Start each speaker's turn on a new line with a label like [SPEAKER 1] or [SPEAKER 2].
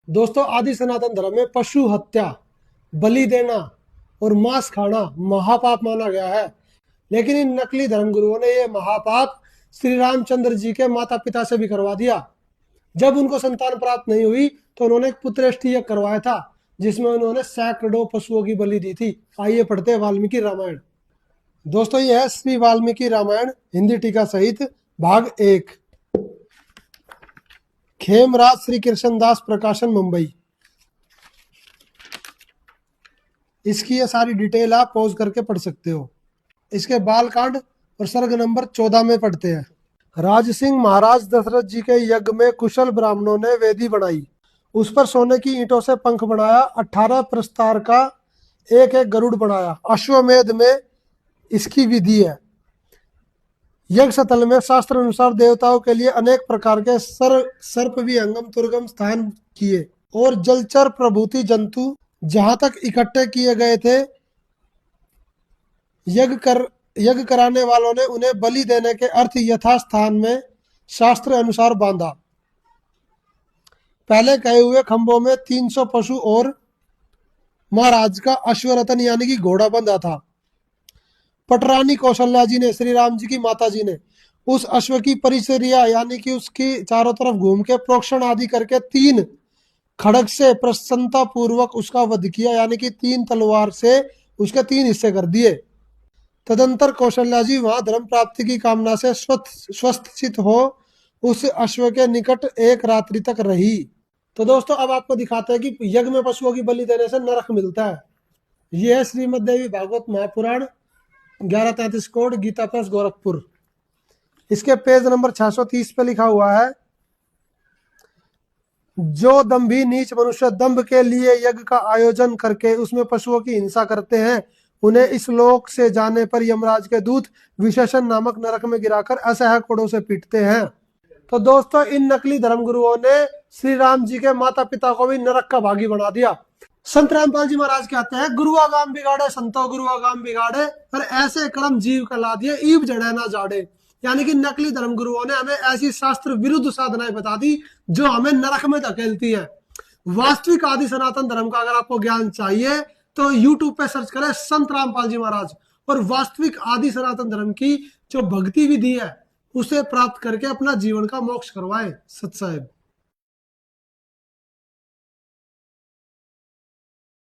[SPEAKER 1] दोस्तों, आदि सनातन धर्म में पशु हत्या, बलि देना और मांस खाना महापाप माना गया है। लेकिन इन नकली धर्मगुरुओं ने यह महापाप श्री रामचंद्र जी के माता पिता से भी करवा दिया। जब उनको संतान प्राप्त नहीं हुई तो उन्होंने एक पुत्रेष्टि यज्ञ करवाया था, जिसमें उन्होंने सैकड़ों पशुओं की बलि दी थी। आइए पढ़ते हैं वाल्मीकि रामायण। दोस्तों, यह है श्री वाल्मीकि रामायण हिंदी टीका सहित भाग 1। खेमराज श्री कृष्णदास प्रकाशन, मुंबई। इसकी ये सारी डिटेल आप पॉज करके पढ़ सकते हो। इसके बालकांड और सर्ग नंबर 14 में पढ़ते हैं। राज सिंह महाराज दशरथ जी के यज्ञ में कुशल ब्राह्मणों ने वेदी बनाई, उस पर सोने की ईंटों से पंख बनाया, 18 प्रस्तार का एक एक गरुड़ बनाया। अश्वमेध में इसकी विधि है। यज्ञ स्थल में शास्त्र अनुसार देवताओं के लिए अनेक प्रकार के सर्प भी अंगम तुर्गम स्थान किए, और जलचर प्रभूति जंतु जहां तक इकट्ठे किए गए थे, यज्ञ कराने वालों ने उन्हें बलि देने के अर्थ यथास्थान में शास्त्र अनुसार बांधा। पहले कहे हुए खंभों में 300 पशु और महाराज का अश्वरतन यानी कि घोड़ा बंधा था। पटरानी कौशल्या जी ने, श्री राम जी की माता जी ने, उस अश्व की परिचर्या यानी कि उसकी चारों तरफ घूम के प्रोक्षण आदि करके 3 खड़ग से प्रसन्नता पूर्वक उसका वध किया, यानी कि 3 तलवार से उसके 3 हिस्से कर दिए। तदंतर कौशल्या जी वहां धर्म प्राप्ति की कामना से स्वस्थित हो उस अश्व के निकट एक रात्रि तक रही। तो दोस्तों, अब आपको दिखाते हैं कि यज्ञ में पशुओं की बलि देने से नरक मिलता है। यह है श्रीमद देवी भागवत महापुराण 1133 कोड, गीता प्रेस, गोरखपुर। इसके पेज नंबर 630 पे लिखा हुआ है, जो दंभी नीच मनुष्य दंभ के लिए यज्ञ का आयोजन करके उसमें पशुओं की हिंसा करते हैं, उन्हें इस लोक से जाने पर यमराज के दूत विशेषण नामक नरक में गिराकर असह्य कोड़ों से पीटते हैं। तो दोस्तों, इन नकली धर्मगुरुओं ने श्री राम जी के माता पिता को भी नरक का भागी बना दिया। संत रामपाल जी महाराज कहते हैं, गुरुआगाम बिगाड़े संतो गुरुआगाम बिगाड़े, पर ऐसे कर्म जीव का ला दिए ईब जड़े ना जाड़े। यानी कि नकली धर्मगुरुओं ने हमें ऐसी शास्त्र विरुद्ध साधनाएं बता दी जो हमें नरक में धकेलती है। वास्तविक आदि सनातन धर्म का अगर आपको ज्ञान चाहिए तो यूट्यूब पे सर्च करें संत रामपाल जी महाराज, और वास्तविक आदि सनातन धर्म की जो भक्ति विधि है उसे प्राप्त करके अपना जीवन का मोक्ष करवाए। सत साहेब।